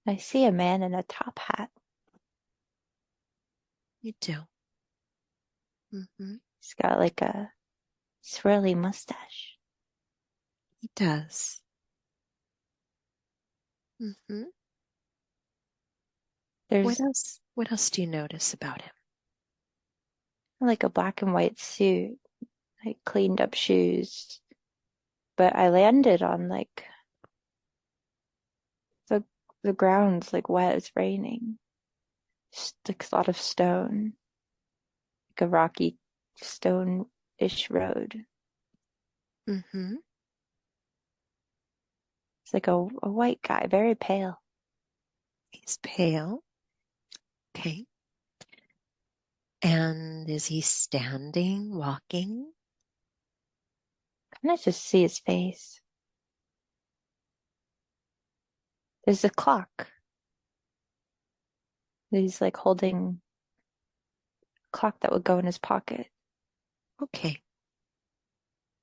I see a man in a top hat. You do. Mm-hmm. He's got like a swirly mustache. He does. Mm-hmm. What There's else? What else do you notice about him? like a black and white suit, like cleaned up shoes. But I landed on like the the ground's like wet. It's raining. Just like a lot of stone, like a rocky stone-ish road. Mm-hmm. It's like a white guy, very pale. He's pale. Okay. And is he standing, walking? Can I just see his face? There's a clock. He's like holding a clock that would go in his pocket. Okay.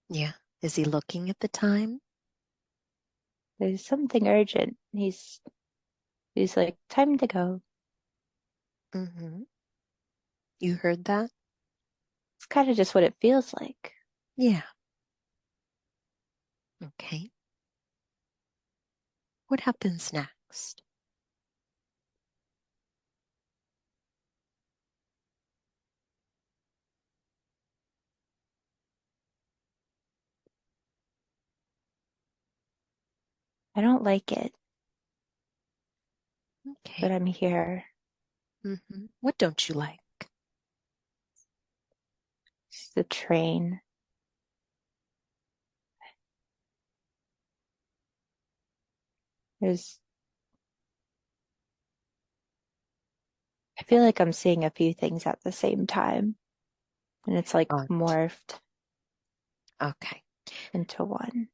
Yeah. Is he looking at the time? There's something urgent. He's like, time to go. Mm-hmm. You heard that? It's kind of just what it feels like. Yeah. Okay. What happens next? I don't like it, but Okay. I'm here. Mm-hmm. What don't you like? It's the train. There's, I feel like I'm seeing a few things at the same time, and it's like Oh, morphed okay. into one.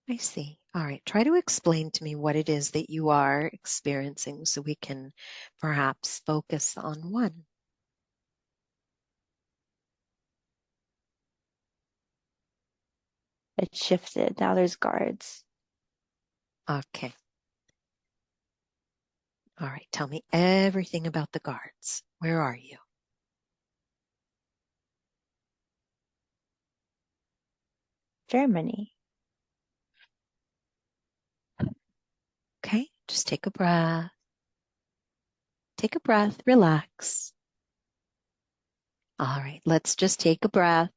I see. All right. Try to explain to me what it is that you are experiencing so we can perhaps focus on one. It shifted. Now there's guards. Okay. All right. Tell me everything about the guards. Where are you? Germany. Okay. Just take a breath. Take a breath. Relax. All right. Let's just take a breath.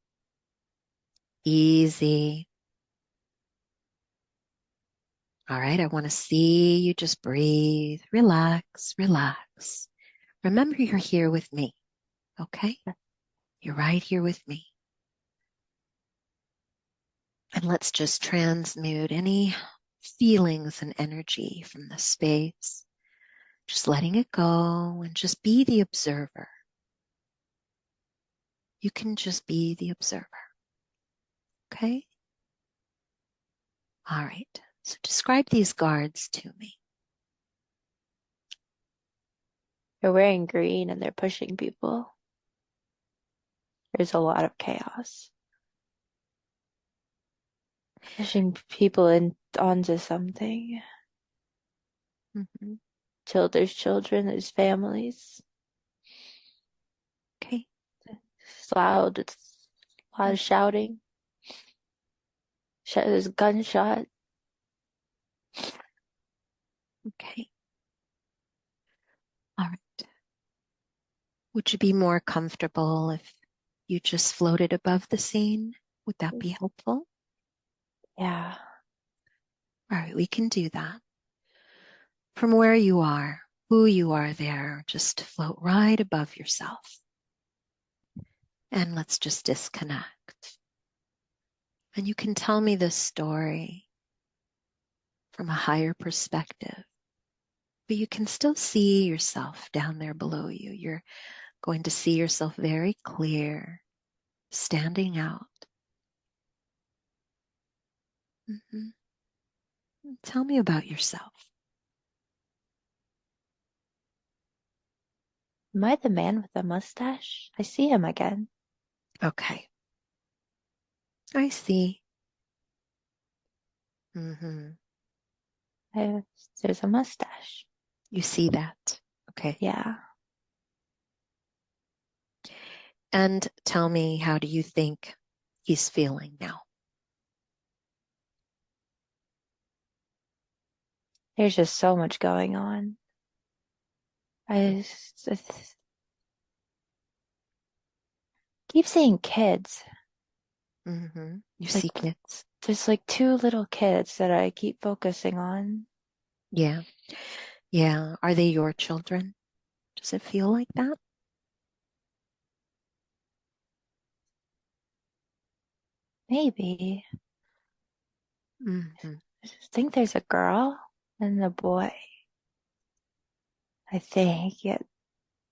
Easy. All right. I want to see you just breathe. Relax. Relax. Remember, you're here with me. Okay? You're right here with me. And let's just transmute any feelings and energy from the space. Just letting it go and just be the observer. You can just be the observer. Okay? All right. So describe these guards to me. They're wearing green and they're pushing people. There's a lot of chaos. Pushing people in onto something. Mm-hmm. There's children, there's families. Okay. It's loud. It's a lot of shouting. There's gunshot. Okay. All right. Would you be more comfortable if you just floated above the scene? Would that be helpful? Yeah. All right, we can do that. From where you are, who you are there, just float right above yourself. And let's just disconnect. And you can tell me this story from a higher perspective, but you can still see yourself down there below you. You're going to see yourself very clear, standing out. Mhm. Tell me about yourself. Am I the man with the mustache? I see him again. Okay, I see. Hmm. I, there's a mustache. You see that. Okay. Yeah. And tell me, how do you think he's feeling now? There's just so much going on. I keep saying kids. Mm-hmm. You It's see like kids. there's like two little kids that I keep focusing on. Yeah. Yeah. Are they your children? Does it feel like that? Maybe. Mm-hmm. I just think there's a girl and a boy. I think. Yeah.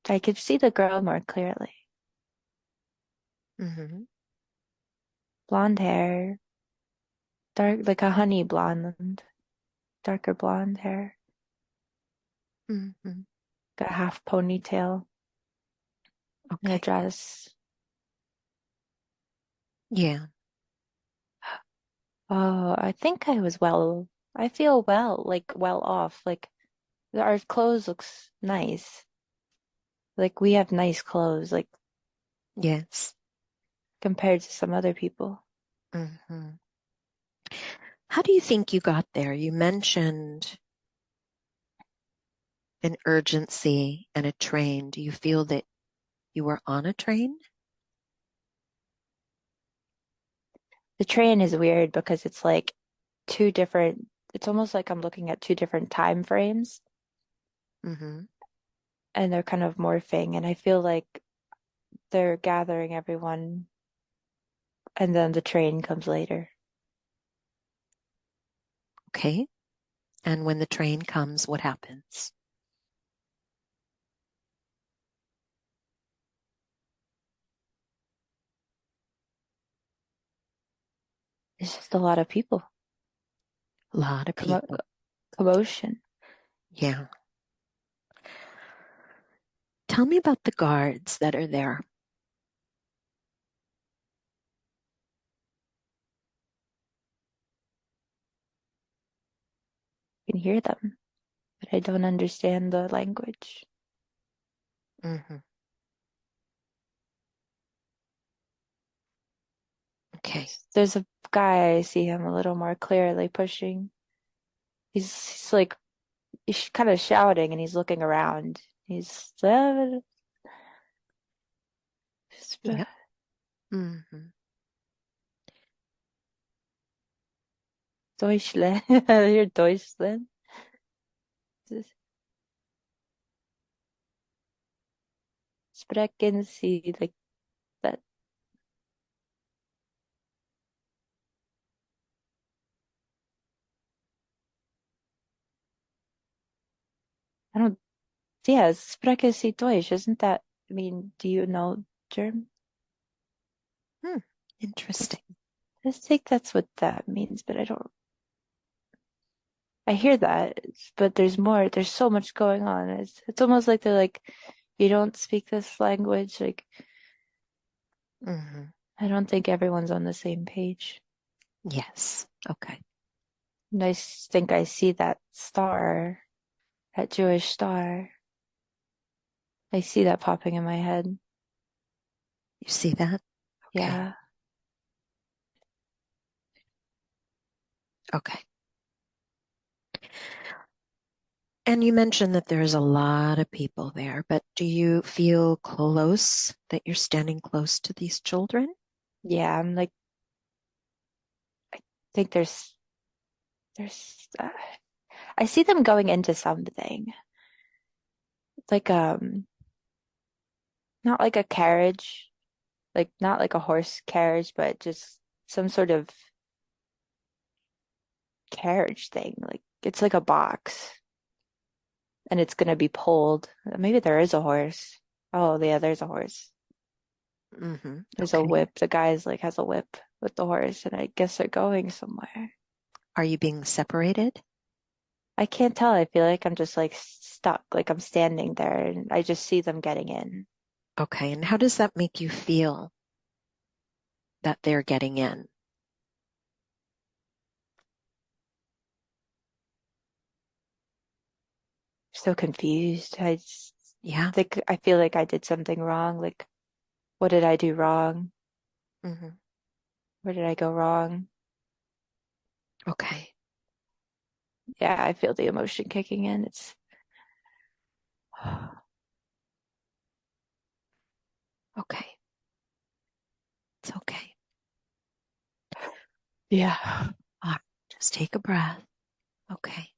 I could see the girl more clearly. Mm-hmm. Blonde hair, dark, like a honey blonde, darker blonde hair, Mm-hmm. got a half ponytail and a Okay. dress. Yeah. Oh, I think I feel well, like well off. Like our clothes looks nice. Like we have nice clothes, like Yes. compared to some other people. Mm-hmm. How do you think you got there? You mentioned an urgency and a train. Do you feel that you were on a train? The train is weird because it's like it's almost like I'm looking at two different time frames Mm-hmm. and they're kind of morphing. And I feel like they're gathering everyone and then the train comes later. Okay. And when the train comes, what happens? It's just a lot of people, A lot of commo people. commotion. Yeah. Tell me about the guards that are there. You can hear them, but I don't understand the language. Mm-hmm. Okay. There's a guy, I see him a little more clearly pushing. He's like, he's kind of shouting and he's looking around. He's Yep. Mm-hmm. Deutschland. You're Deutschland. Sprechen Sie like that. I don't, yeah, sprechen Sie Deutsch. Isn't that, I mean, do you know German? Hmm. I Interesting. I think that's what that means, but I hear that, but there's more, there's so much going on. It's almost like they're like, you don't speak this language. Like, Mm-hmm. I don't think everyone's on the same page. Yes. Okay. And think I see that star, that Jewish star. I see that popping in my head. You see that? Okay. Yeah. Okay. And you mentioned that there's a lot of people there, but do you feel close, that you're standing close to these children? Yeah. I'm like, I think I see them going into something. It's like, not like a carriage, like not like a horse carriage, but just some sort of carriage thing. Like it's like a box and it's gonna be pulled. Maybe there is a horse. Oh, yeah, there's a horse. Mm-hmm. There's a Okay. whip. The guy's like has a whip with the horse, and I guess they're going somewhere. Are you being separated? I can't tell. I feel like I'm just like stuck, like I'm standing there and I just see them getting in. Okay. And how does that make you feel that they're getting in? so confused. Yeah. I feel like I did something wrong. Like, what did I do wrong? Hmm. Where did I go wrong? Okay. Yeah, I feel the emotion kicking in. It's Okay. It's okay. yeah. All right. Just take a breath. Okay.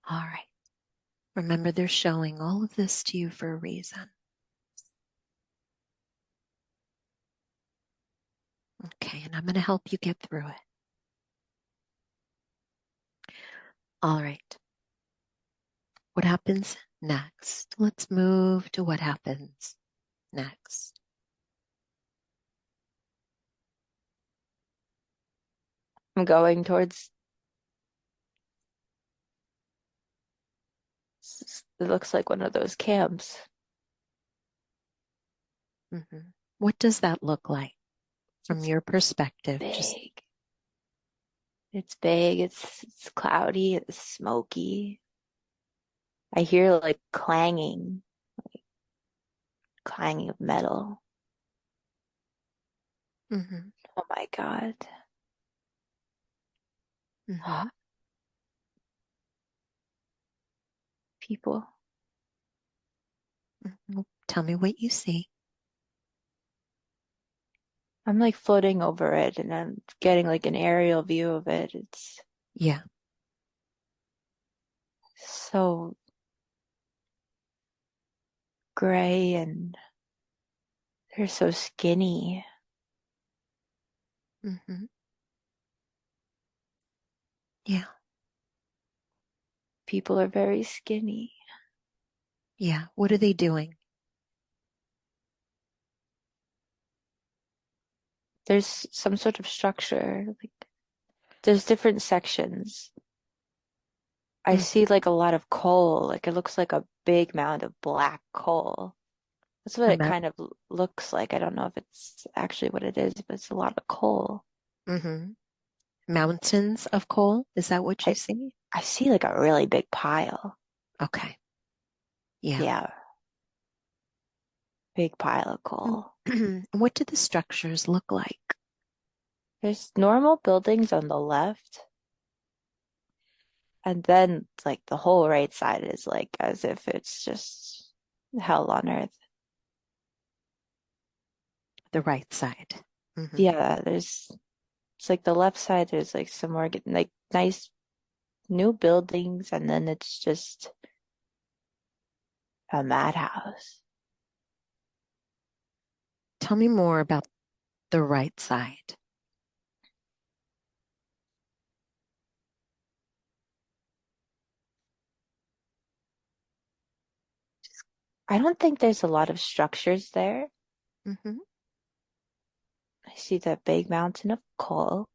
All right. Remember, they're showing all of this to you for a reason. Okay. And I'm going to help you get through it. All right. What happens next? Let's move to what happens next. I'm going towards, it looks like one of those camps. Hmm. What does that look like from It's your perspective? Just, big. It's big. It's cloudy. It's smoky. I hear like clanging of metal. hmm Oh my God. hmm People. Tell me what you see. I'm like floating over it and I'm getting like an aerial view of it. It's Yeah. so gray and they're so skinny. hmm Yeah. People are very skinny. Yeah. What are they doing? There's some sort of structure. Like there's different sections. I Mm. see like a lot of coal. Like it looks like a big mound of black coal. That's what A it mount. kind of looks like. I don't know if it's actually what it is, but it's a lot of coal. Hmm. Mountains of coal. Is that what you I see? I see like a really big pile. Okay. Yeah. Yeah, big pile of coal. What do the structures look like? There's normal buildings on the left, and then like the whole right side is like as if it's just hell on earth. The right side. Hmm. Yeah, there's it's like the left side is like some more like nice new buildings, and then it's just a madhouse. Tell me more about the right side. I don't think there's a lot of structures there. Hmm. I see that big mountain of coal.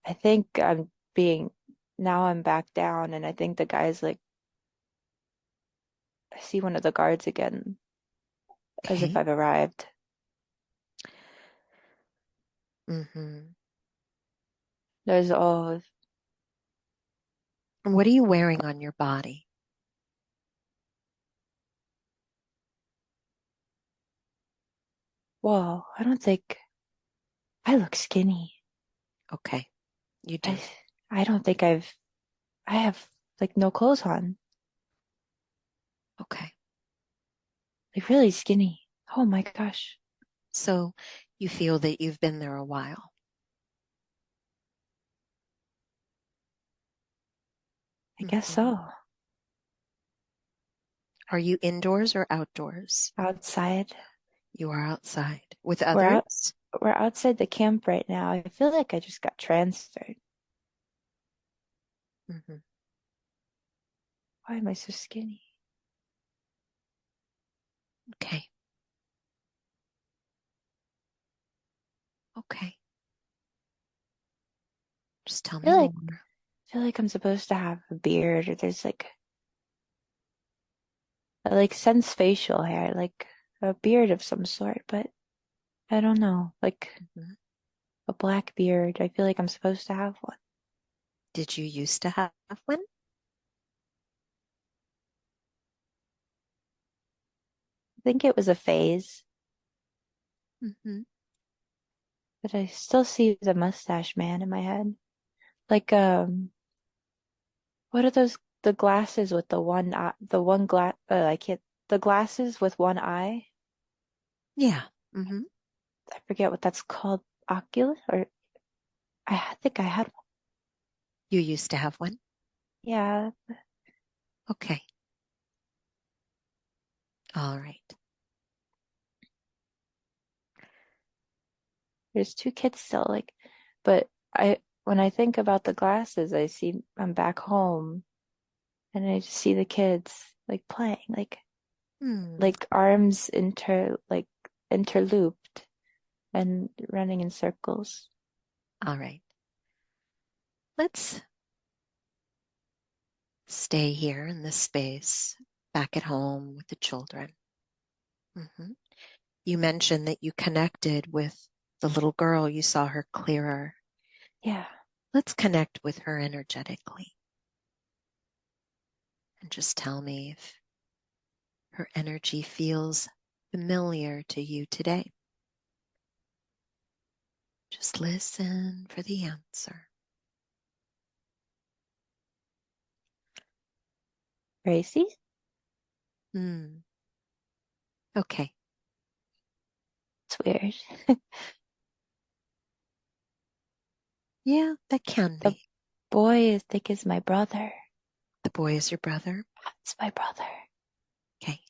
I think now I'm back down, and I think the guy's like, I see one of the guards again, as if Okay. I've arrived. Hmm. There's all, What are you wearing on your body? whoa, I don't think I look skinny. Okay. You I, do. I don't think I have like no clothes on, Okay. like really skinny. Oh my gosh. So you feel that you've been there a while. I guess Hmm. so. Are you indoors or outdoors? Outside. You are outside with We're out, others? we're outside the camp right now. I feel like I just got transferred. Hmm. Why am I so skinny? Okay. Okay. Just tell me more. I feel like I'm supposed to have a beard or there's like sense facial hair, like a beard of some sort, but I don't know. Like Mhm. a black beard. I feel like I'm supposed to have one. Did you used to have one? I think it was a phase, Mm-hmm. but I still see the mustache man in my head. Like, what are those, the glasses with the one eye, the one glass, I can't, the glasses with one eye? Yeah. Mm-hmm. I forget what that's called. Oculus? Or think I had one. You used to have one? Yeah, Okay. All right. there's two kids still, like, but when I think about the glasses, I see I'm back home and I just see the kids like playing, Hmm. like arms interlooped and running in circles. All right. Let's stay here in this space back at home with the children. Mm-hmm. You mentioned that you connected with the little girl. You saw her clearer. Yeah. Let's connect with her energetically and just tell me if her energy feels familiar to you today. Just listen for the answer. Gracie? Hmm. Okay. It's weird. Yeah, that can The be. boy I think is my brother. The boy is your brother. It's my brother. Okay.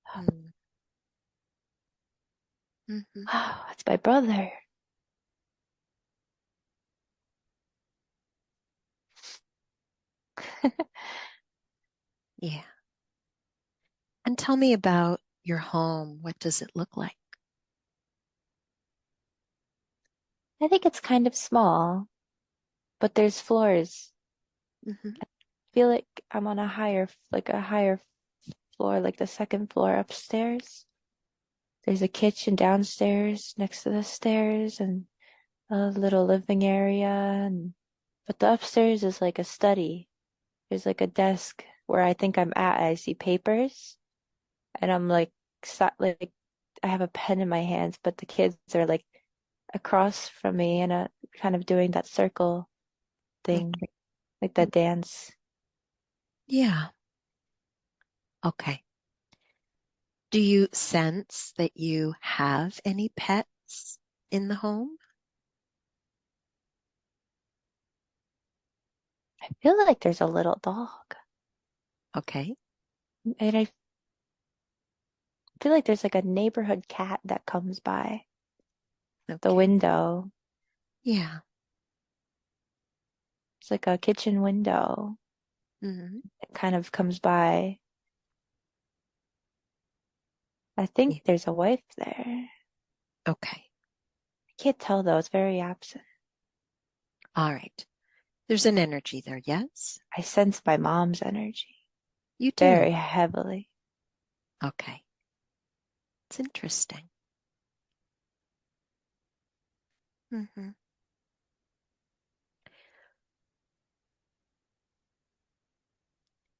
Hmm. Mm-hmm. Wow, it's my brother. Yeah. And tell me about your home. What does it look like? I think it's kind of small, but there's floors. Mm-hmm. I feel like I'm on a higher floor, like the second floor upstairs. There's a kitchen downstairs next to the stairs and a little living area but the upstairs is like a study. There's like a desk where I think I'm at. I see papers and I'm like I have a pen in my hands, but the kids are like across from me and kind of doing that circle thing, Okay. like that dance. Yeah. Okay. Do you sense that you have any pets in the home? I feel like there's a little dog. Okay. And I feel like there's like a neighborhood cat that comes by the Okay. window. Yeah. It's like a kitchen window. Mm-hmm. It kind of comes by. I Yeah. think there's a wife there. I Okay. can't tell though. It's very absent. All right. There's an energy there. Yes, I sense my mom's energy you do. very heavily. Okay. It's interesting. Mm-hmm.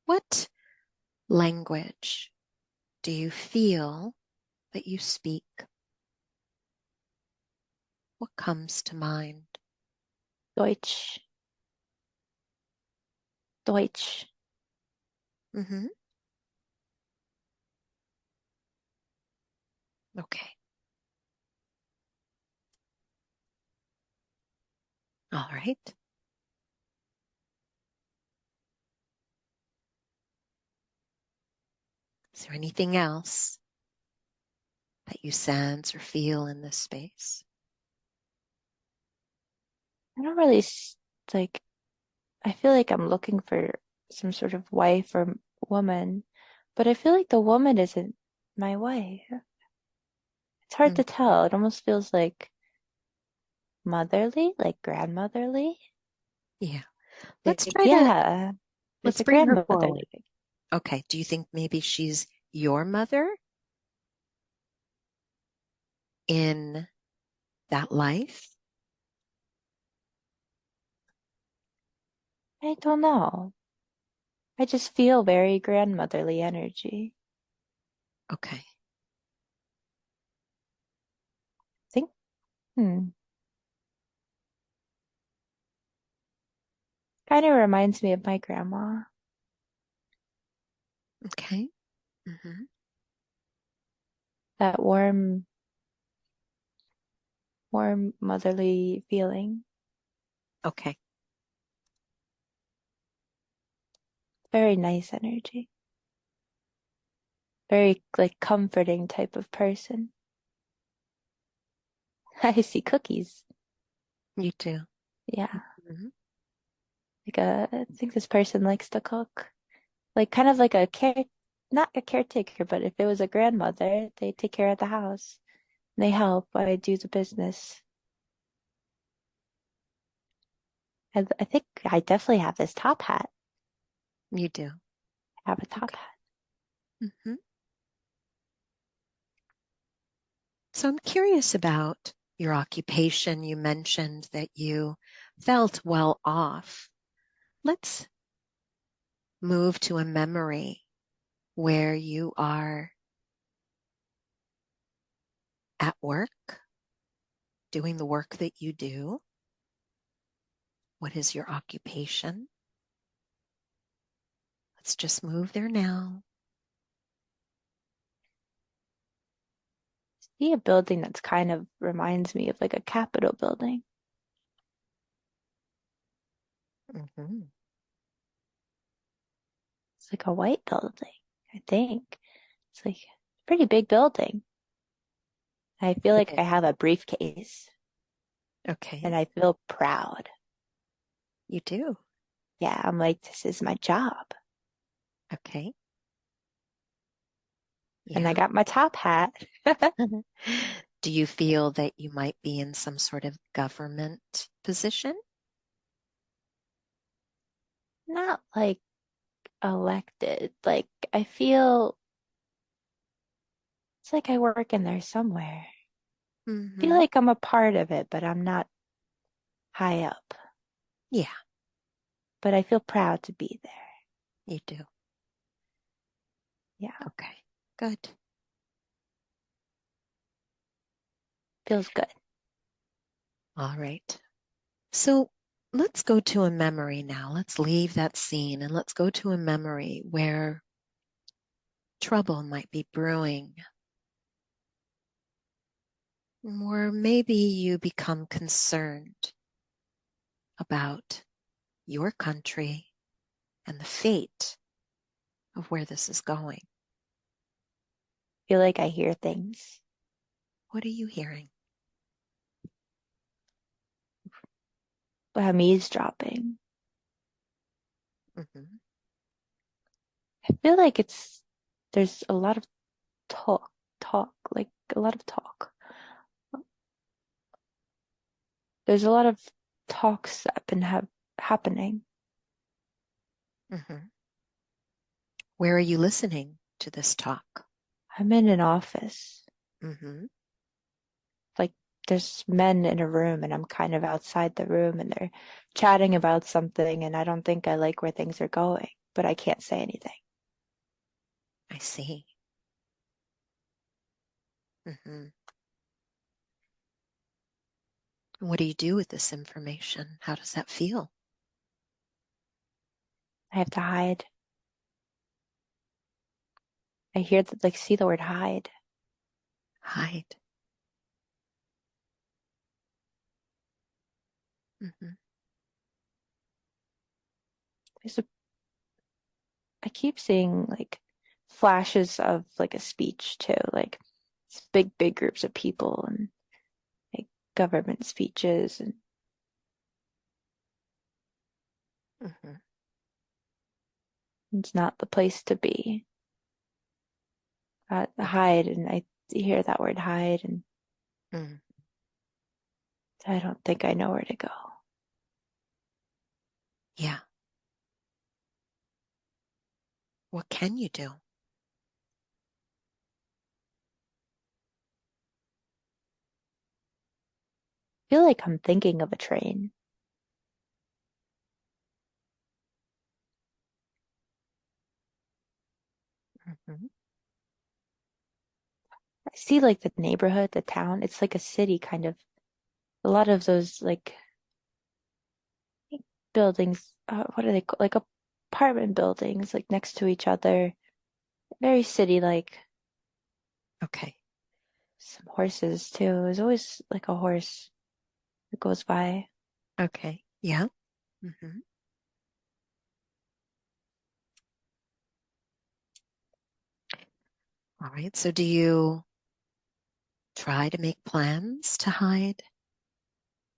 What language do you feel that you speak? What comes to mind? Deutsch, Deutsch. Mm-hmm. Okay. All right. Is there anything else that you sense or feel in this space? I don't really like, I feel like I'm looking for some sort of wife or woman, but I feel like the woman isn't my wife. It's hard Mm, to tell. It almost feels like motherly, like grandmotherly. yeah. Let's Like, try to yeah, there's let's a bring her grandmotherly. forward. Okay. Do you think maybe she's your mother in that life? I don't know. I just feel very grandmotherly energy. Okay. Think, kind of reminds me of my grandma. Okay. Mm-hmm. That warm motherly feeling. Okay. Very nice energy. Very like comforting type of person. I see cookies. You do. Yeah. Mm-hmm. I think this person likes to cook. Like kind of like not a caretaker, but if it was a grandmother, they take care of the house. They help. I do the business. I think I definitely have this top hat. You do. I have a top Okay. hat. Mm-hmm. So I'm curious about your occupation. You mentioned that you felt well off. Let's move to a memory where you are at work, doing the work that you do. What is your occupation? Let's just move there now. See a building that's kind of reminds me of like a Capitol building. Mm-hmm. It's like a white building, I think. It's like a pretty big building. I feel like Big. I have a briefcase Okay. and I feel proud. You do. Yeah, I'm like, this is my job. Okay. And I Yeah. got my top hat. Do you feel that you might be in some sort of government position? Not like elected. Like I feel it's like I work in there somewhere. I feel Mm-hmm. like I'm a part of it, but I'm not high up. Yeah, But I feel proud to be there. you do. Yeah, Okay. Good. feels good. All right. So let's go to a memory now. Let's leave that scene and let's go to a memory where trouble might be brewing, or maybe you become concerned about your country and the fate of where this is going. Feel like I hear things, What are you hearing? but I'm eavesdropping. Mm-hmm. I feel like there's a lot of like a lot of talk. There's a lot of talks that have been happening. Mm-hmm. Where are you listening to this talk? I'm in an office. Mm-hmm. Like there's men in a room and I'm kind of outside the room and they're chatting about something and I don't think I like where things are going, but I can't say anything. I see. Mm-hmm. What do you do with this information? How does that feel? I have to hide. I hear that like see the word hide. Hide. Mm-hmm. There's a I keep seeing like flashes of like a speech too, like it's big groups of people and like government speeches and Mm-hmm. it's not the place to be. Okay. Hide and I hear that word hide and Mm. I don't think I know where to go. Yeah. What can you do? feel like I'm thinking of a train. Mhm. I see like the neighborhood, the town. It's like a city kind of. A lot of those like buildings, what are they called? Like apartment buildings, like next to each other. Very city-like. Okay. Some horses too. There's always like a horse that goes by. Okay. Yeah. Hmm. All right. So do you try to make plans to hide?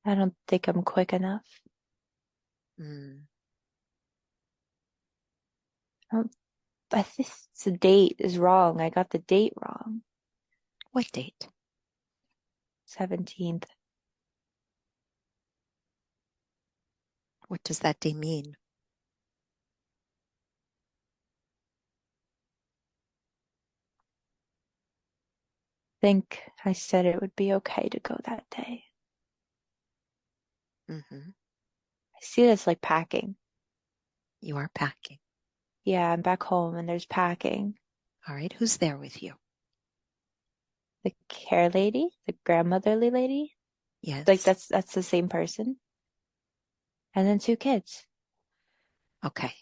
I don't think I'm quick enough. Mm. I don't, I think the date is wrong. I got the date wrong. What date? 17th. What does that day mean? Think I said it would be okay to go that day. Hmm. I see this like packing. You are packing. Yeah, I'm back home and there's packing. All right. Who's there with you? The care lady, the grandmotherly lady, like Yes. that's the same person. And then two kids. Okay.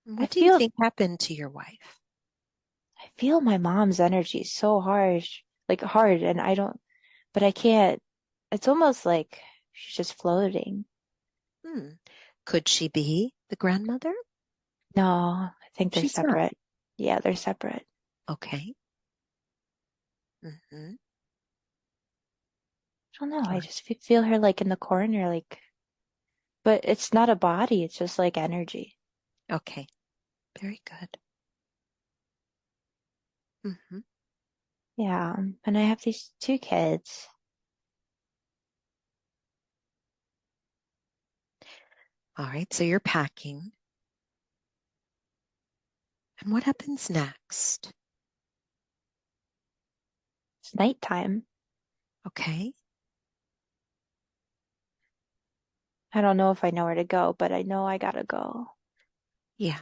I What do you feel think happened to your wife? I feel my mom's energy so harsh, like hard, and I don't, but I can't. It's almost like she's just floating. Hmm. Could she be the grandmother? No, I think they're She's not. separate. Yeah, they're separate. Okay. Hmm. I don't know. All I right. just feel her like in the corner, like, but it's not a body. It's just like energy. Okay. Very good. Hmm. Yeah, and I have these two kids. All right. So you're packing. And what happens next? It's nighttime. Okay. I don't know if I know where to go, but I know I gotta go. Yeah.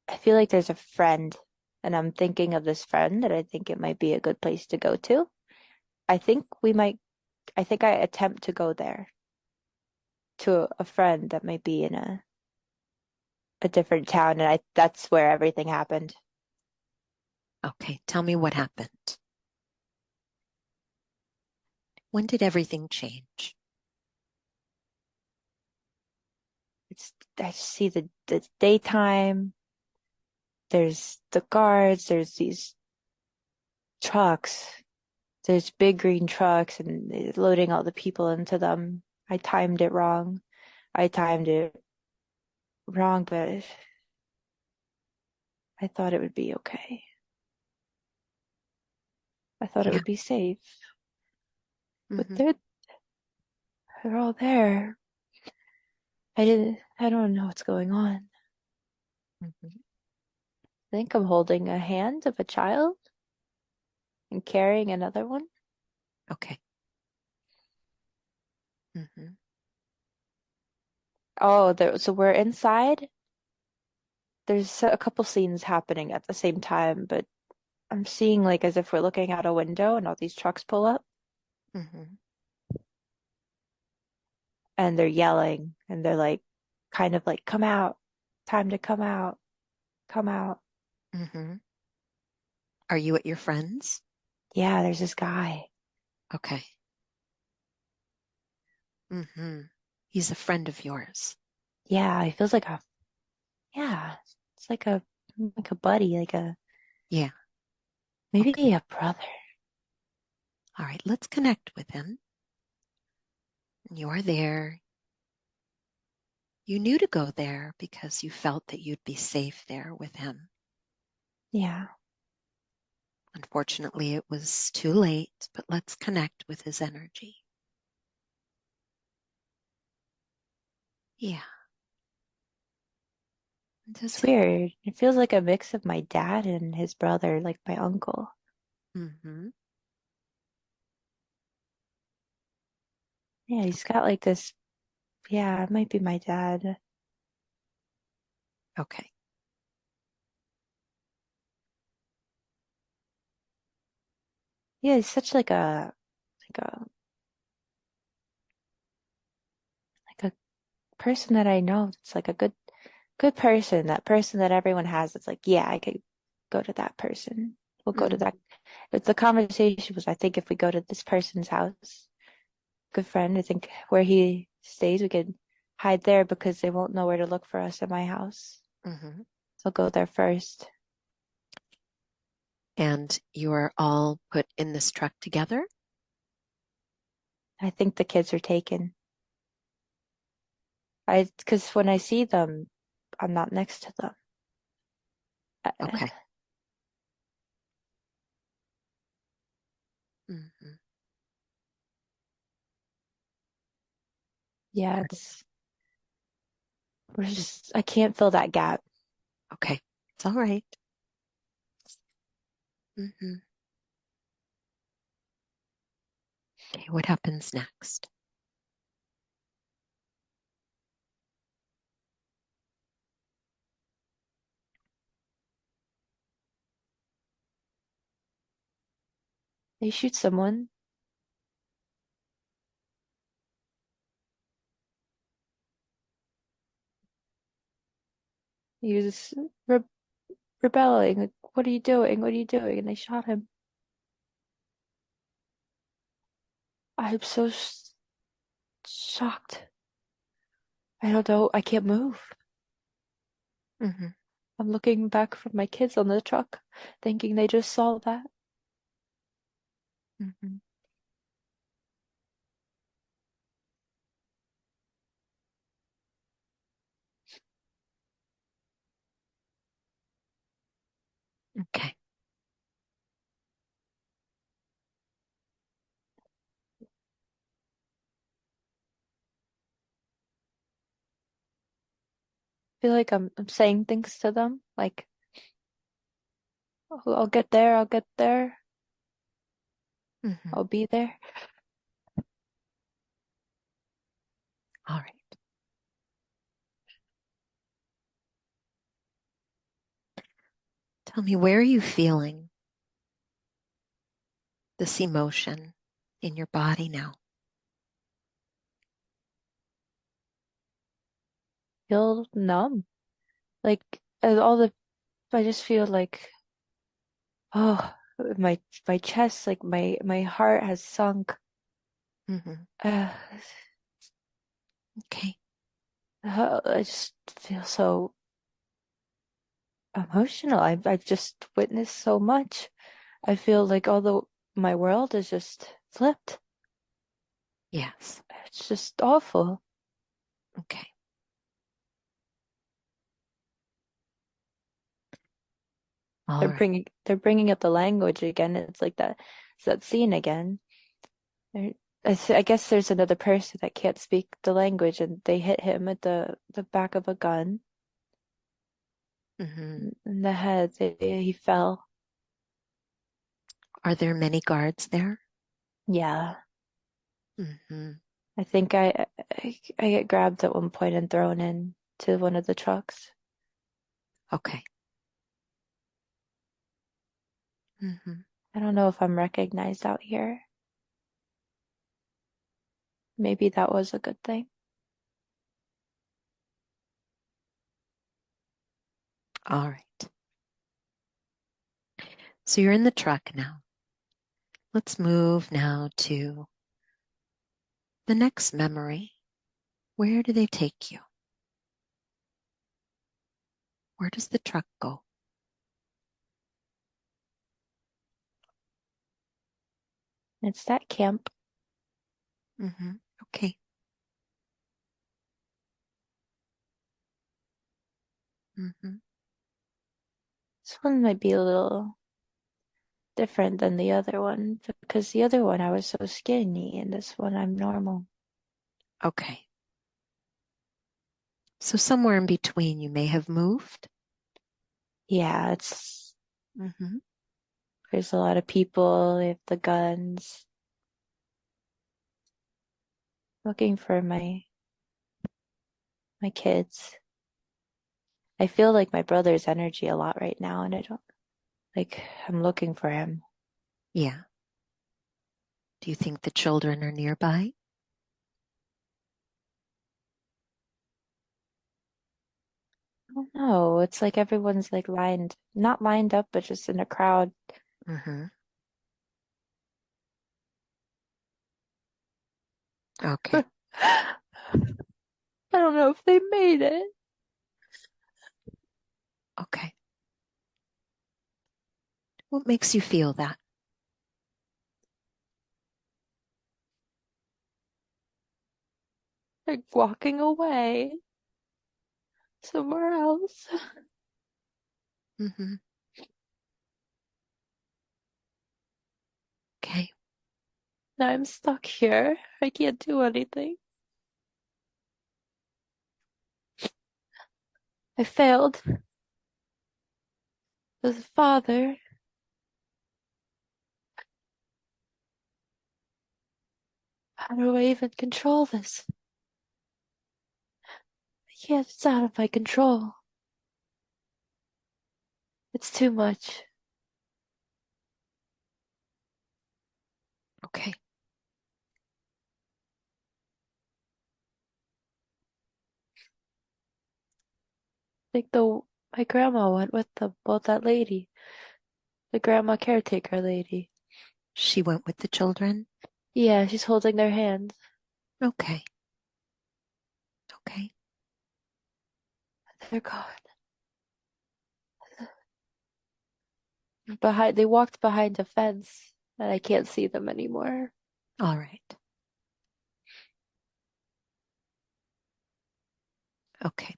I feel like there's a friend, and I'm thinking of this friend that I think it might be a good place to go to. I think we might, I think I attempt to go there to a friend that might be in a different town, and I that's where everything happened. Okay. Tell me what happened. When did everything change? It's I see the daytime. There's the guards. There's these trucks. There's big green trucks, and they're loading all the people into them. I timed it wrong. I timed it wrong, but I thought it would be okay. I thought it Yeah. would be safe. But Hmm. they're all there. I don't know what's going on. Hmm. I think I'm holding a hand of a child and carrying another one. Okay. Hmm. Oh, so we're inside. There's a couple scenes happening at the same time, but I'm seeing like as if we're looking out a window and all these trucks pull up Hmm. and they're yelling and they're like kind of like, come out, time to come out, come out. Hmm. Are you at your friend's? Yeah, there's this guy. Okay. Hmm. He's a friend of yours. Yeah, he feels like yeah, it's like a buddy, like a, Yeah. Okay. maybe a brother. All right. Let's connect with him. You are there. You knew to go there because you felt that you'd be safe there with him. Yeah. Unfortunately, it was too late, but let's connect with his energy. Yeah. It's Does weird. It feels like a mix of my dad and his brother, like my uncle. hmm Yeah, he's got like this. Yeah, it might be my dad. Okay. Yeah, he's such like a person that I know. It's like a good person. That person that everyone has. It's like, yeah, I could go to that person. We'll go to Mm-hmm. that. It's the conversation was, I think if we go to this person's house, good friend, I think where he stays, we could hide there because they won't know where to look for us at my house. Mm-hmm. So I'll go there first. And you are all put in this truck together? I think the kids are taken. Because when I see them, I'm not next to them. Okay. Mm-hmm. Yeah, I can't fill that gap. Okay. It's all right. Mm-hmm. Okay, what happens next? They shoot someone. He was rebelling. Like, what are you doing? What are you doing? And they shot him. I'm so shocked. I don't know. I can't move. Mm-hmm. I'm looking back from my kids on the truck, thinking they just saw that. Mm-hmm. Okay. I feel like I'm saying things to them, like, "Oh, I'll get there. I'll get there. Mm-hmm. I'll be there." All right. Tell me, where are you feeling this emotion in your body now? Feel numb. Like all the I just feel like, oh, my chest, like my heart has sunk. Mm-hmm. Uh, Okay. I just feel so emotional. I've just witnessed so much. I feel like although my world is just flipped, Yes. it's just awful. Okay. All right. They're bringing up the language again. It's that scene again. There, I guess there's another person that can't speak the language, and they hit him at the back of a gun Mm-hmm. in the head. He fell. Are there many guards there? Yeah, Mm-hmm. I think I get grabbed at one point and thrown in to one of the trucks. Okay. Mm-hmm. I don't know if I'm recognized out here. Maybe that was a good thing. All right. So you're in the truck now. Let's move now to the next memory. Where do they take you? Where does the truck go? It's that camp. Mm-hmm. Okay. Mm-hmm. This one might be a little different than the other one because the other one I was so skinny, and this one I'm normal. Okay. So somewhere in between you may have moved. Yeah, it's Mm-hmm. there's a lot of people. They have the guns. looking for my kids. I feel like my brother's energy a lot right now, and I don't like I'm looking for him. Yeah. Do you think the children are nearby? I don't know. It's like everyone's like not lined up, but just in a crowd. Mm-hmm. Okay. I don't know if they made it. Okay. What makes you feel that? Like walking away somewhere else. Mm-hmm. Okay. Now I'm stuck here. I can't do anything. I failed as a father. How do I even control this? I can't. It's out of my control. It's too much. Okay. Like my grandma went with both that lady, the grandma caretaker lady. She went with the children? Yeah, she's holding their hands. Okay. Okay. They're gone. They walked behind a fence and I can't see them anymore. All right. Okay.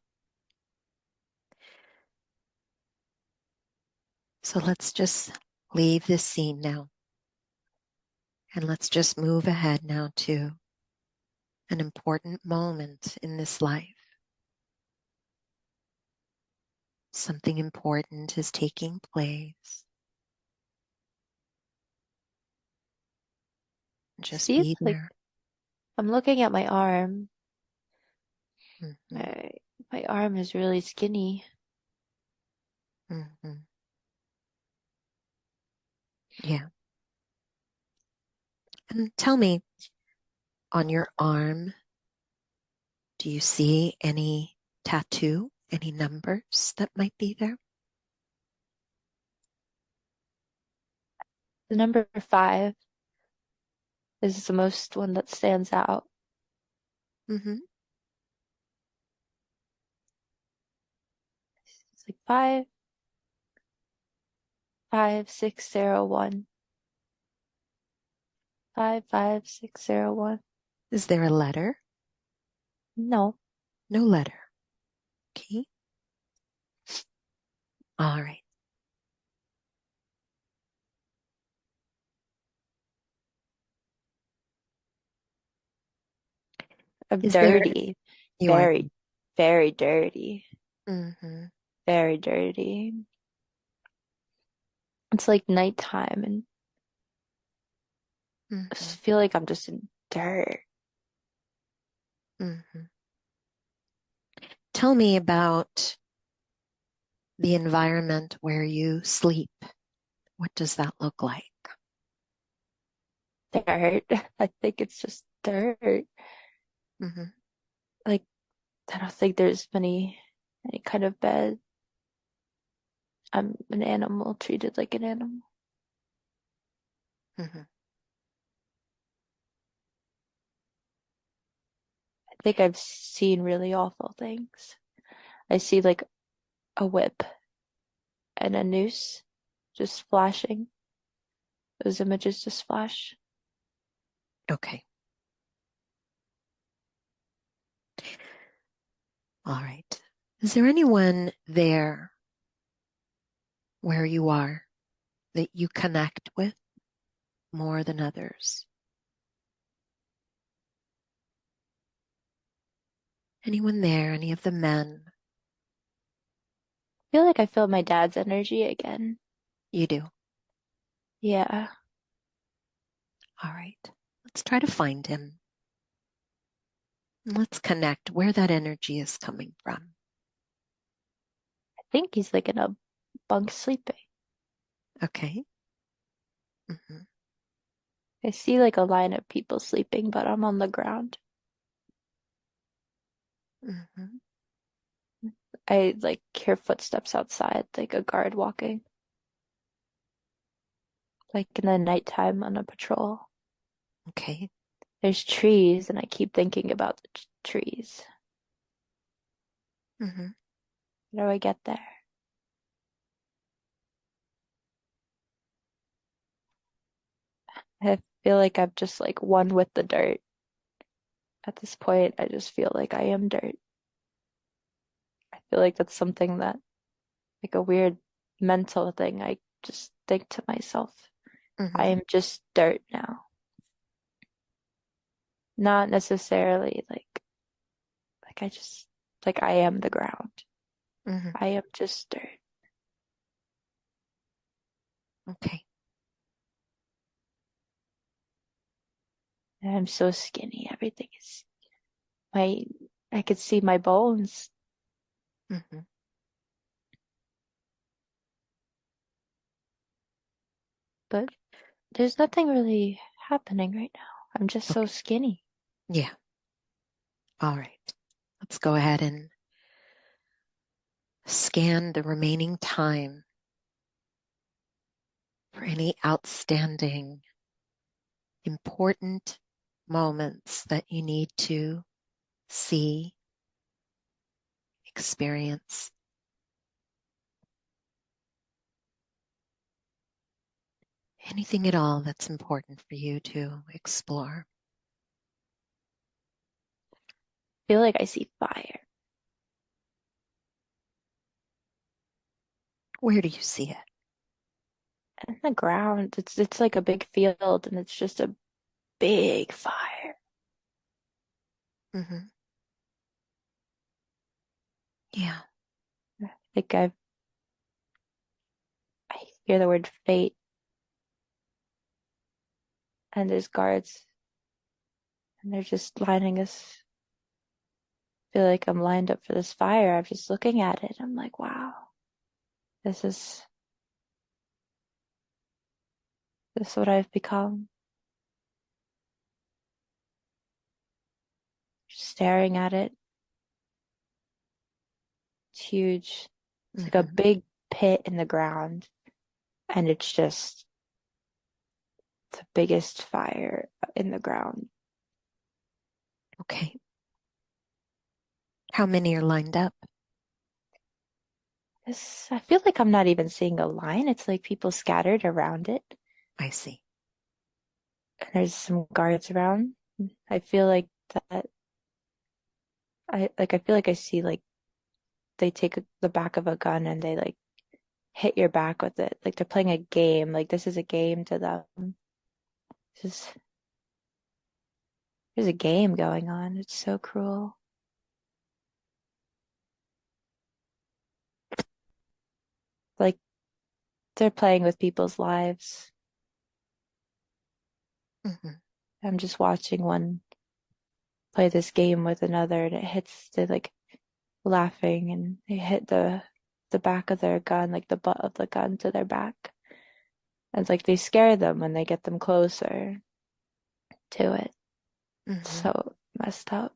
So let's just leave this scene now. And let's just move ahead now to an important moment in this life. Something important is taking place. Just See, be like there. I'm looking at my arm. Mm-hmm. My my arm is really skinny. Mm-hmm. Yeah. And tell me, on your arm, do you see any tattoo, any numbers that might be there? The number 5 is the most one that stands out. Mm-hmm. It's like 55601. 55601. Is there a letter? No, No letter. Okay. All right. I'm Is there, dirty. you are, Very, very dirty. mm-hmm, Very dirty. It's like nighttime and I mm-hmm, just feel like I'm just in dirt. mm-hmm. Tell me about the environment where you sleep. What does that look like? Dirt. I think it's just dirt. Mm-hmm, Like, I don't think there's any kind of bed. I'm an animal, treated like an animal. mm-hmm. I think I've seen really awful things. I see like a whip and a noose just flashing. Those images just flash. Okay. All right. Is there anyone there where you are that you connect with more than others? Anyone there? Any of the men? I feel like I feel my dad's energy again. You do. Yeah. All right. Let's try to find him. Let's connect where that energy is coming from. I think he's like in a bunk sleeping. Okay. Mm-hmm. I see like a line of people sleeping, but I'm on the ground. Mm-hmm. I like hear footsteps outside, like a guard walking, like in the nighttime on a patrol. Okay. There's trees, and I keep thinking about the trees. Mm-hmm. How do I get there? I feel like I'm just like one with the dirt. At this point, I just feel like I am dirt. I feel like that's something that, like a weird mental thing. I just think to myself, I Mm-hmm. am just dirt now. Not necessarily like I just, like I am the ground. Mm-hmm. I am just dirt. Okay. And I'm so skinny. Everything is my, I could see my bones, Mm-hmm. but there's nothing really happening right now. I'm just so Okay. skinny. Yeah. All right. Let's go ahead and scan the remaining time for any outstanding, important moments that you need to see, experience, anything at all that's important for you to explore. I feel like I see fire Where do you see it? in the ground. It's like a big field, and it's just a big fire. Mm-hmm. Yeah. Like I hear the word fate, and there's guards, and they're just lining us. I feel like I'm lined up for this fire. I'm just looking at it. I'm like, wow, this is this is what I've become. Just staring at it. It's huge. It's like a Mm-hmm. big pit in the ground, and it's just the biggest fire in the ground. Okay. How many are lined up? I feel like I'm not even seeing a line. It's like people scattered around it, I see. and there's some guards around. I feel like that. I feel like I see like they take the back of a gun and they like hit your back with it. Like they're playing a game. Like this is a game to them. This is There's a game going on. It's so cruel. Like they're playing with people's lives. Mm-hmm. I'm just watching one play this game with another, and it hits. They're like laughing, and they hit the back of their gun, like the butt of the gun to their back. And it's like they scare them when they get them closer to it. It's Mm-hmm. so messed up.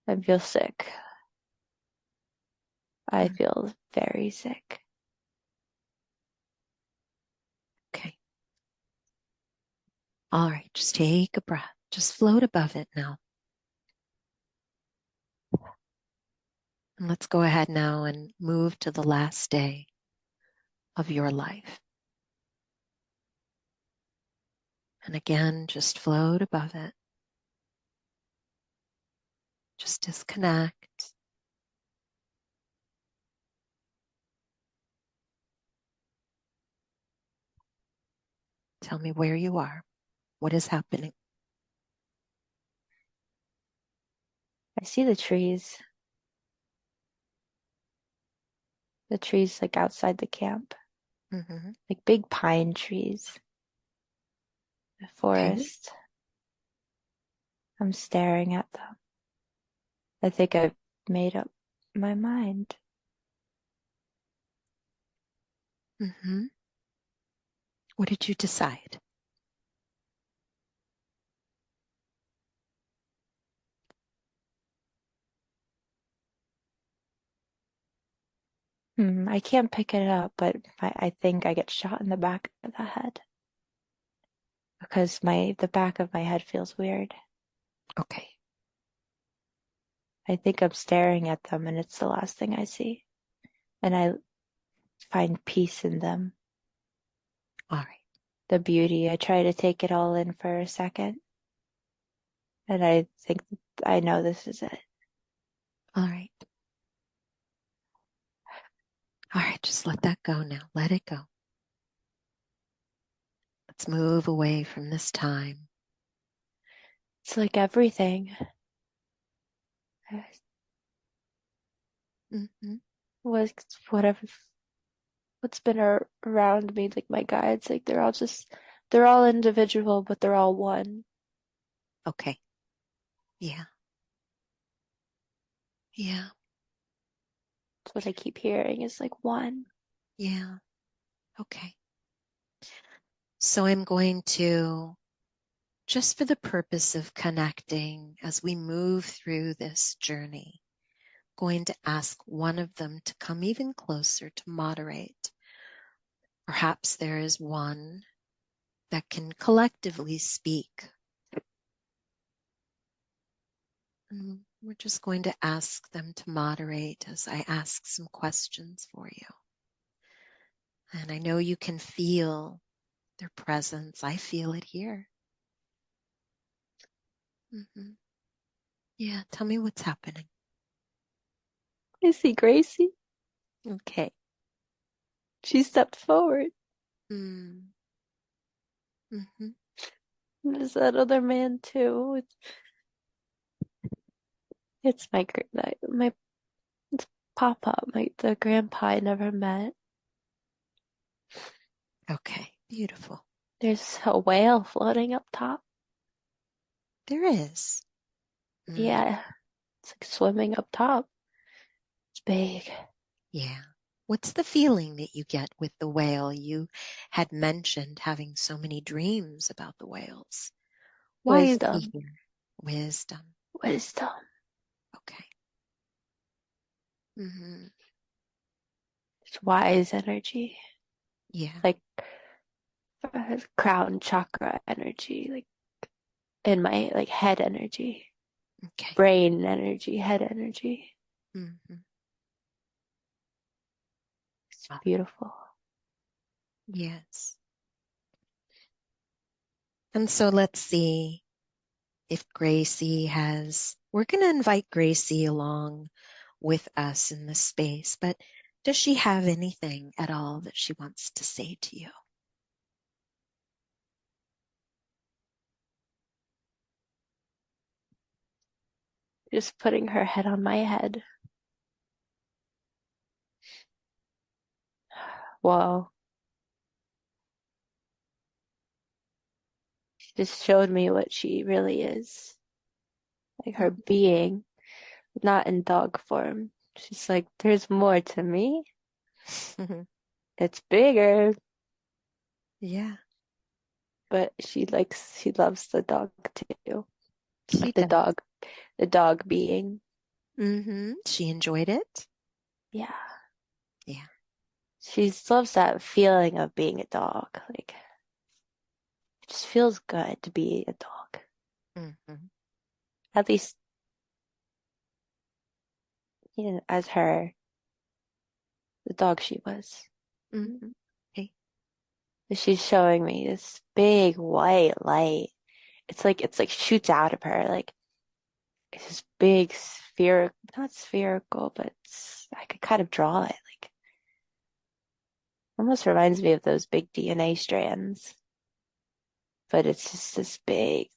I feel sick. I Mm. feel very sick. Okay. All right. Just take a breath. Just float above it now. And let's go ahead now and move to the last day of your life. And again, just float above it. Just disconnect. Tell me where you are. What is happening? I see the trees like outside the camp, Mm-hmm. like big pine trees, the Okay. forest. I'm staring at them. I think I've made up my mind. Mm-hmm. What did you decide? I can't pick it up, but I think I get shot in the back of the head because the back of my head feels weird. Okay. I think I'm staring at them and it's the last thing I see. And I find peace in them, All right. the beauty. I try to take it all in for a second. And I think I know this is it. All right. All right. Just let that go now. Let it go. Let's move away from this time. It's like everything Mm-hmm. was whatever what's been around me, like my guides, like they're all individual, but they're all one. Okay. Yeah. Yeah. That's what I keep hearing is like one. Yeah. Okay. So I'm going to, just for the purpose of connecting as we move through this journey, going to ask one of them to come even closer to moderate. Perhaps there is one that can collectively speak. And we're just going to ask them to moderate as I ask some questions for you. And I know you can feel their presence. I feel it here. Mm-hmm. Yeah, tell me what's happening. I see Gracie. Okay. She stepped forward. Mm. Mm-hmm. There's that other man too. It's my it's Papa, the grandpa I never met. Okay, beautiful. There's a whale floating up top. There is. Mm. Yeah, it's like swimming up top. It's big. Yeah. What's the feeling that you get with the whale? You had mentioned having so many dreams about the whales. Why is he Wisdom. here? Wisdom. Wisdom. Okay. Mm-hmm. It's wise energy. Yeah. Like crown chakra energy. Like in my like head energy. Okay. Brain energy, head energy. Mm-hmm. It's beautiful. Yes. And so let's see if Gracie we're going to invite Gracie along with us in this space, but does she have anything at all that she wants to say to you? Just putting her head on my head. Whoa. She just showed me what she really is. Like her being, not in dog form. She's like, there's more to me. It's bigger, Yeah, but she loves the dog too. she Like the does. dog being. Mm-hmm. She enjoyed it. Yeah. Yeah. She loves that feeling of being a dog. Like it just feels good to be a dog. Mm-hmm. At least, as the dog she was. Mm-hmm. Okay. She's showing me this big white light. It's like shoots out of her. Like it's this big spherical, not spherical, but I could kind of draw it. Like almost reminds me of those big DNA strands, but it's just this light,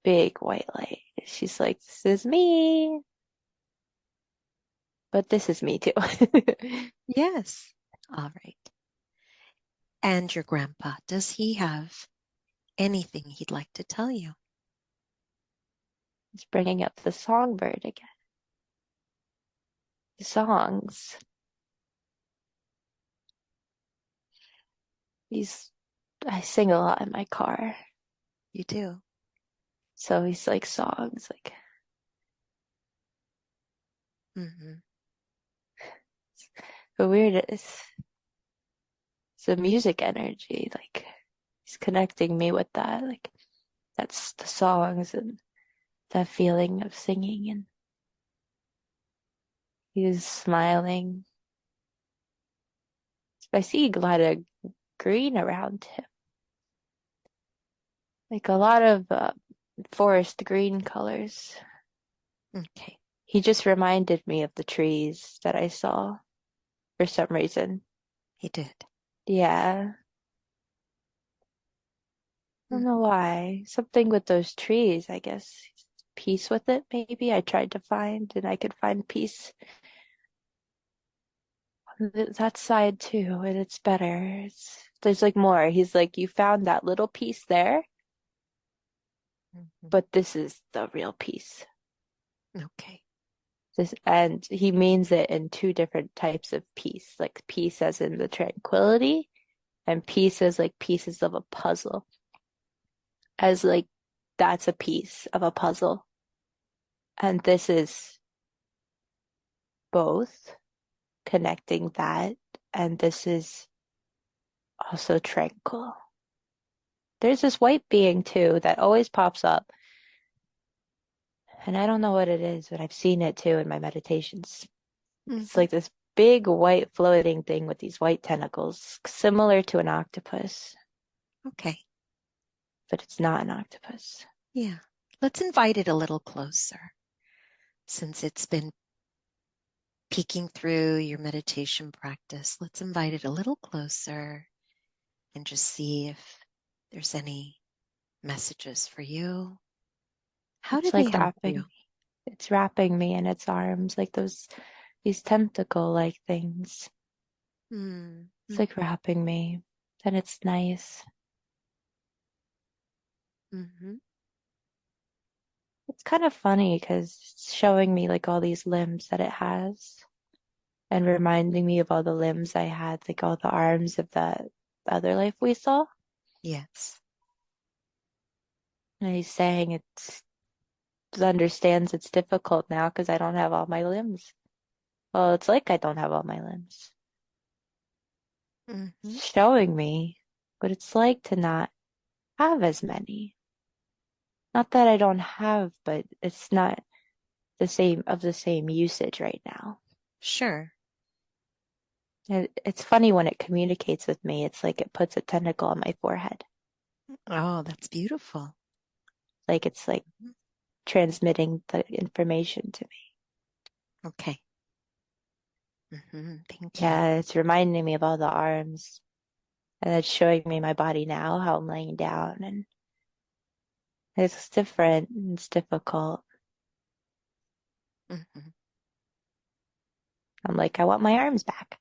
big white light. She's like, this is me, but this is me too. Yes. All right. And your grandpa, does he have anything he'd like to tell you. He's bringing up the songbird again. The songs. I sing a lot in my car. You do. So he's like songs, like Mm-hmm. the weirdest. It's the music energy, like he's connecting me with that. Like that's the songs and that feeling of singing. And he's smiling. I see a lot of green around him, like a lot of forest green colors. Okay. He just reminded me of the trees that I saw for some reason. He did. Yeah, I don't know Mm-hmm. why. Something with those trees, I guess. Peace with it, maybe. I tried to find, and I could find peace on that side too, and it's better. There's like more. He's like, you found that little piece there, Mm-hmm. but this is the real piece. Okay. And he means it in two different types of peace, like peace as in the tranquility, and peace as like pieces of a puzzle, as like that's a piece of a puzzle. And this is both connecting that, and this is also tranquil. There's this white being too that always pops up, and I don't know what it is, but I've seen it too in my meditations. It's Mm-hmm. like this big white floating thing with these white tentacles, similar to an octopus, Okay. but it's not an octopus. Yeah. Let's invite it a little closer since it's been peeking through your meditation practice. Let's invite it a little closer and just see if there's any messages for you. How do It's they like help you? wrapping me in its arms, like these tentacle like things. It's Mm-hmm. like wrapping me, and it's nice. Mm-hmm. It's kind of funny because it's showing me like all these limbs that it has and reminding me of all the limbs I had, like all the arms of that other life we saw. Yes. And he's saying it understands it's difficult now because I don't have all my limbs. Well, it's like I don't have all my limbs. Mm-hmm. It's showing me what it's like to not have as many. Not that I don't have, but it's not the same usage right now. Sure. It's funny when it communicates with me. It's like it puts a tentacle on my forehead. Oh, that's beautiful. Like it's like Mhm. transmitting the information to me. Okay. Thank you. Yeah, it's reminding me of all the arms. And it's showing me my body now, how I'm laying down. And it's different. It's difficult. Hmm. I'm like, I want my arms back.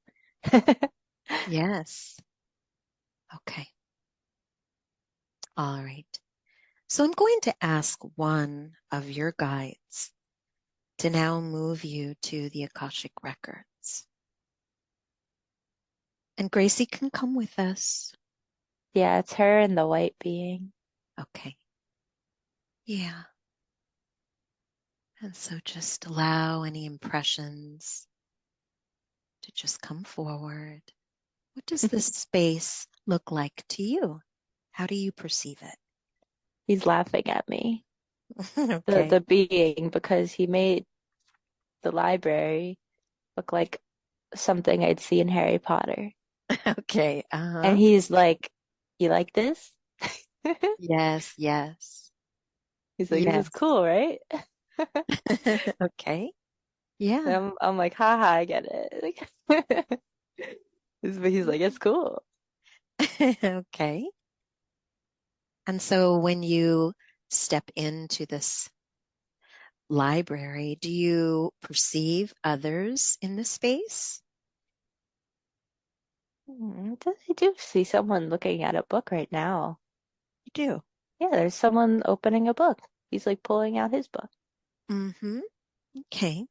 Yes. Okay. All right. So I'm going to ask one of your guides to now move you to the Akashic records. And Gracie can come with us. Yeah, it's her and the white being. Okay. Yeah. And so just allow any impressions to just come forward. What does this space look like to you? How do you perceive it? He's laughing at me. The Okay. being, because he made the library look like something I'd see in Harry Potter. Okay. And Uh-huh. he's like, you like this? Yes, yes, He's like, this is yes. cool, right? Okay. And Yeah. I'm like, haha, I get it. Like, but he's like, it's cool. Okay. And so when you step into this library, do you perceive others in the space? I do see someone looking at a book right now. You do. Yeah, there's someone opening a book. He's like pulling out his book. Mm-hmm. Okay.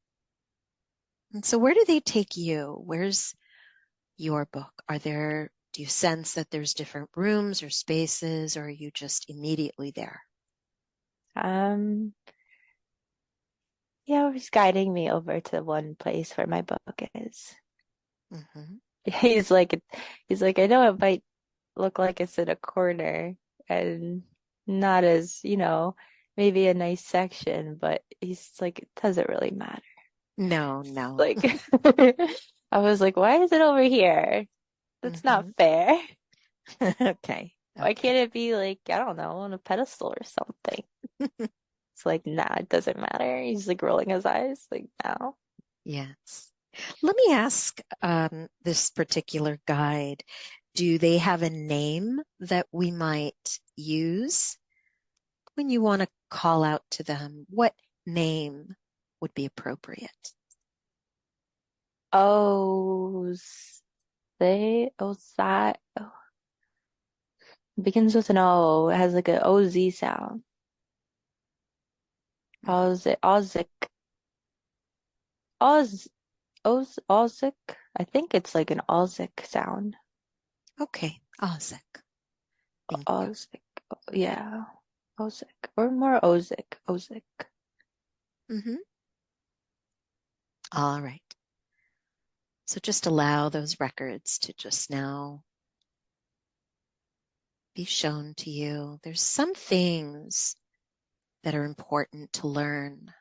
And so where do they take you? Where's your book? Do you sense that there's different rooms or spaces, or are you just immediately there? Um, yeah, he's guiding me over to one place where my book is. Mm-hmm. He's like, he's like, I know it might look like it's in a corner and not as, maybe a nice section, but he's like, it doesn't really matter. No, no. Like, I was like, why is it over here? That's not Mm-hmm. fair. Okay. Why Okay. can't it be like, I don't know, on a pedestal or something? It's like, nah, it doesn't matter. He's like rolling his eyes, like, no. Yes. Let me ask this particular guide, do they have a name that we might use when you want to call out to them? What name would be appropriate? Oh, that begins with an O. It has like an OZ sound. Mhm. Ozic, Ozic. I think it's like an Ozic sound. Okay, Isaac. Thank you. Ozic. Yeah. Ozic. Or more Ozic. Ozic. Hmm. All right. So just allow those records to just now be shown to you. There's some things that are important to learn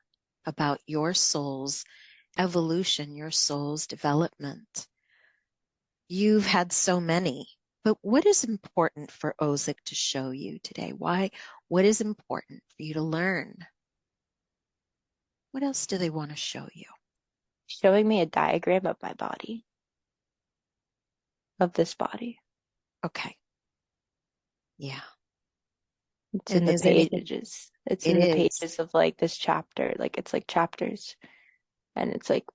about your soul's evolution, your soul's development. You've had so many, but what is important for Ozic to show you today? Why? What is important for you to learn? What else do they want to show you? Showing me a diagram of my body, of this body. Okay. Yeah. It's in And the is anything, pages. It's it in the is. pages of like this chapter. Like it's like chapters. And it's like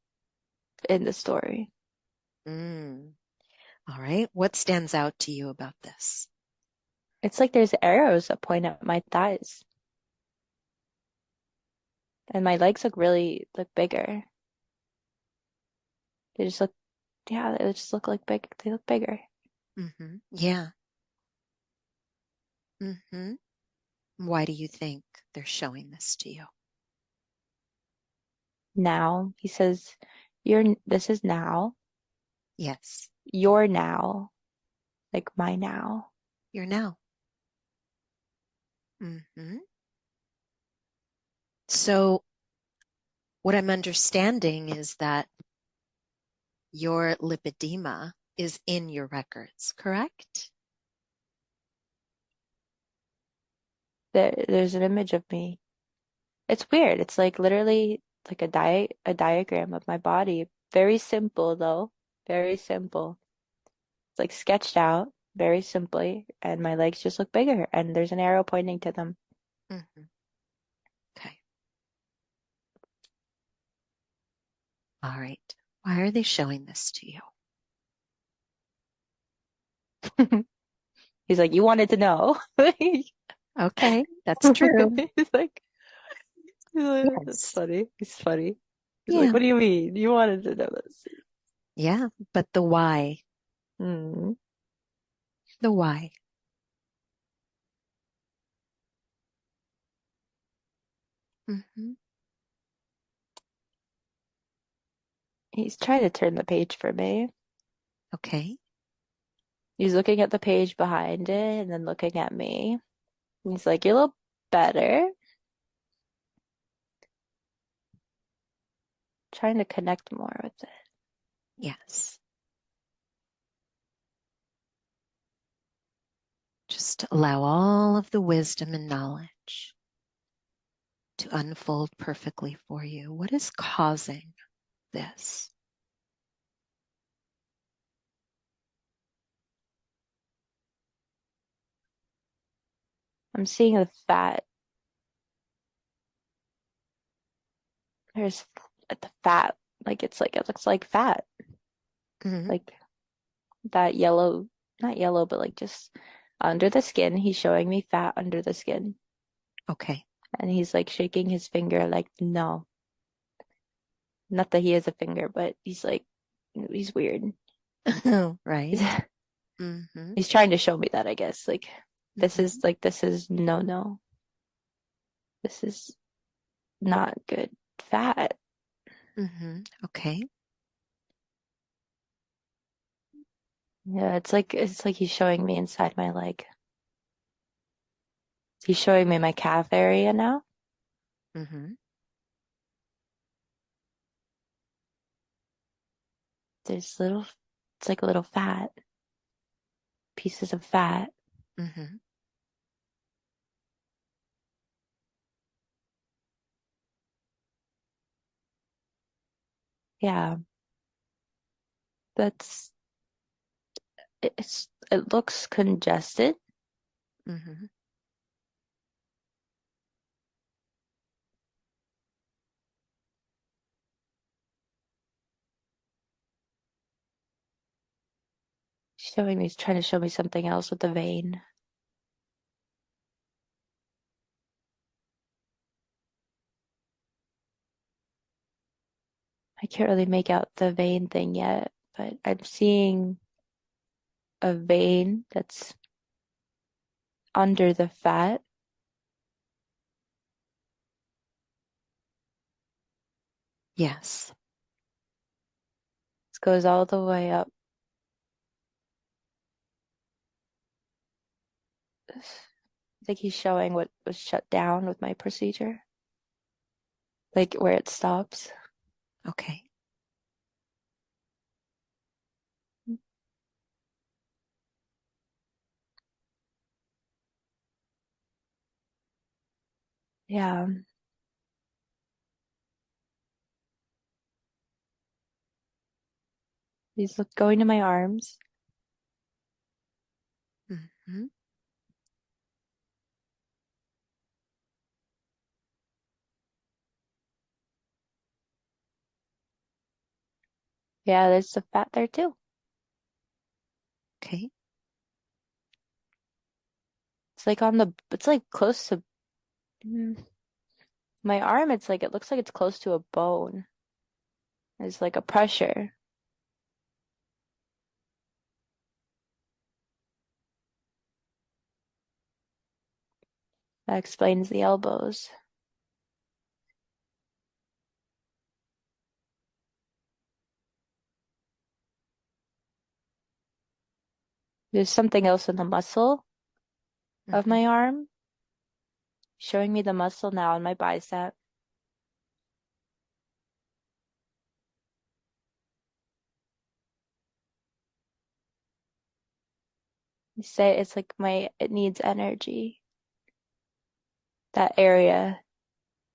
in the story. Mm. All right. What stands out to you about this? It's like there's arrows that point at my thighs. And my legs look bigger. They just look, yeah, they just look like they look bigger. Mm-hmm. Yeah. Mm-hmm. Why do you think they're showing this to you? Now, he says, this is now, Yes. your now, like my now. You're now. Mm-hmm. So what I'm understanding is that your lipedema is in your records, correct? There's an image of me. It's weird. It's like literally like a diagram of my body. Very simple though. Very simple. It's like sketched out very simply, and my legs just look bigger, and there's an arrow pointing to them. Mm-hmm. Okay. All right. Why are they showing this to you? He's like, you wanted to know. Okay, that's true. He's like, that's Yes. funny. He's funny. He's like, Yeah. what do you mean? You wanted to know this? Yeah. But the why, Hmm. the why. Mm-hmm. He's trying to turn the page for me. Okay. He's looking at the page behind it and then looking at me. He's like, you're a little better. Trying to connect more with it. Yes. Just allow all of the wisdom and knowledge to unfold perfectly for you. What is causing this? I'm seeing the fat. There's the fat. Like it's like it looks like fat. Hmm. Like that yellow, not yellow, but like just under the skin. He's showing me fat under the skin. Okay. And he's like shaking his finger like, no. Not that he has a finger, but he's like, he's weird. Right. Mm-hmm. He's trying to show me that, I guess. Mm-hmm. This is no, no. This is not good. Fat. Mm-hmm. Okay. Yeah, it's like he's showing me inside my leg. He's showing me my calf area now. Mm-hmm. There's little, it's like a little fat, pieces of fat. Mm-hmm. Yeah, that's, it looks congested. Mm-hmm. Showing me, he's trying to show me something else with the vein. I can't really make out the vein thing yet, but I'm seeing a vein that's under the fat. Yes. It goes all the way up. I think he's showing what was shut down with my procedure, like where it stops. Okay. Yeah, going to my arms. Mm-hmm. Yeah, there's the fat there too. Okay. It's like close to my arm. It looks like it's close to a bone. There's like a pressure. That explains the elbows. There's something else in the muscle of Mm-hmm. my arm, showing me the muscle now in my bicep. You say it's like it needs energy. That area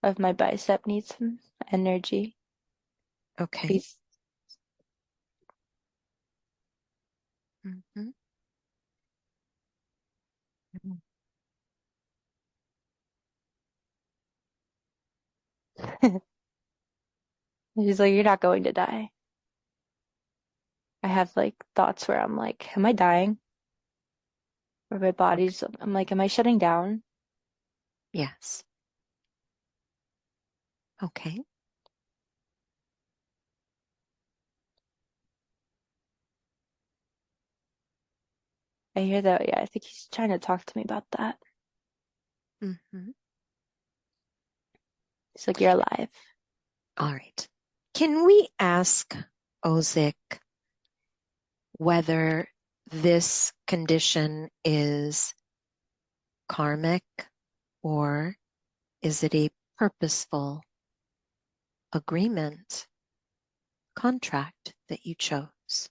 of my bicep needs some energy. Okay. He's, Mm-hmm. he's like, you're not going to die. I have like thoughts where I'm like, am I dying? Or my Okay. I'm like, am I shutting down? Yes. Okay. I hear that. Yeah, I think he's trying to talk to me about that. Mm-hmm. He's like, you're alive. All right. Can we ask Ozik whether this condition is karmic or is it a purposeful agreement, contract that you chose?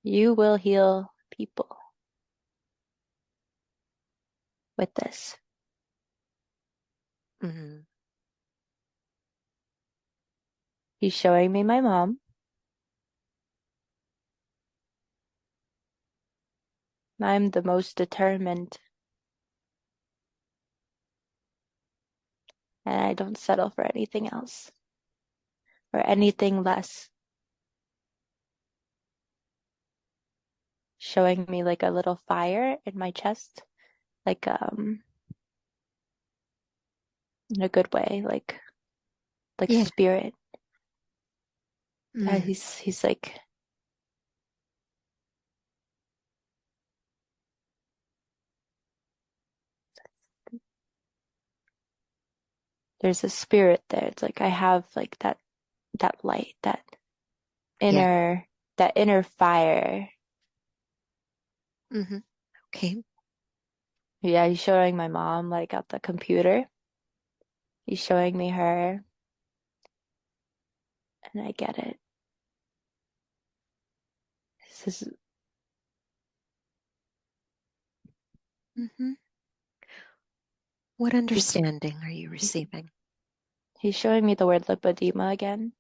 You will heal people with this. Mm-hmm. He's showing me my mom. I'm the most determined, and I don't settle for anything else or anything less. showing me like a little fire in my chest, like in a good way, like Yeah. spirit. Yeah, Mm. he's like there's a spirit there. It's like I have like that light, Yeah. inner that inner fire. Hmm. Okay. Yeah, he's showing my mom like at the computer. He's showing me her, and I get it. This is Hmm. What he's understanding are you receiving? he's showing me the word lipodema again.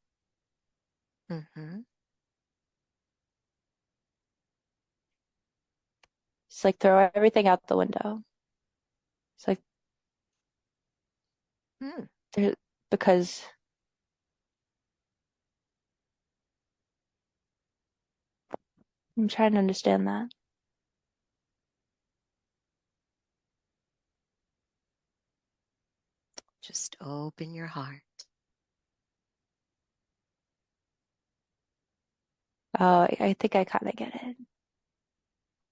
Hmm. It's like throw everything out the window. It's like Mm. there because I'm trying to understand that. Just open your heart. Oh, I think I kind of get it.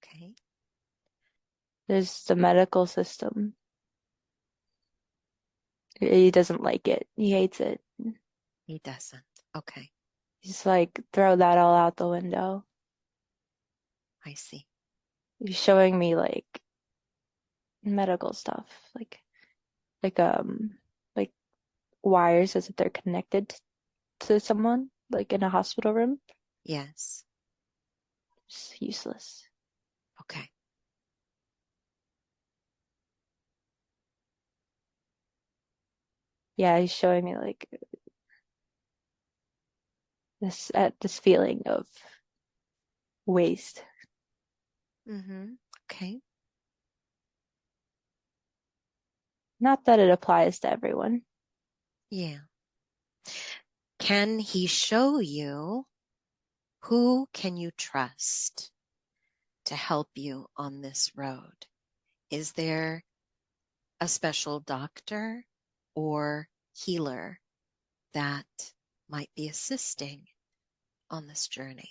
Okay. There's the medical system. He doesn't like it. He hates it. He doesn't. Okay. He's like, throw that all out the window. I see. He's showing me like medical stuff, like like wires as if they're connected to someone, like in a hospital room. Yes. It's useless. Okay. Yeah, he's showing me like this feeling of waste. Hmm. Okay. Not that it applies to everyone. Yeah. Can he show you who can you trust to help you on this road? Is there a special doctor or healer that might be assisting on this journey?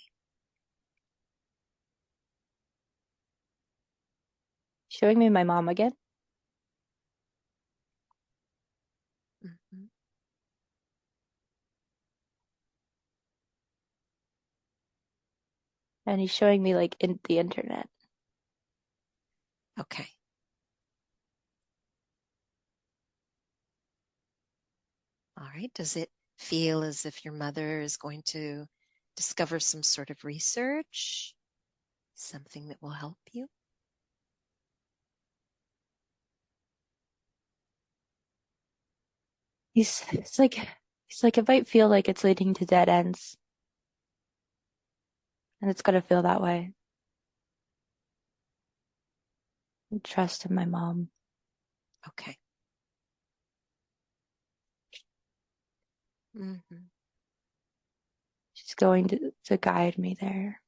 Showing me my mom again, Hmm. and he's showing me like in the internet. Okay. All right. Does it feel as if your mother is going to discover some sort of research, something that will help you? It's like it might feel like it's leading to dead ends, and it's gonna feel that way. I trust in my mom. Okay. Hmm. She's going to guide me there.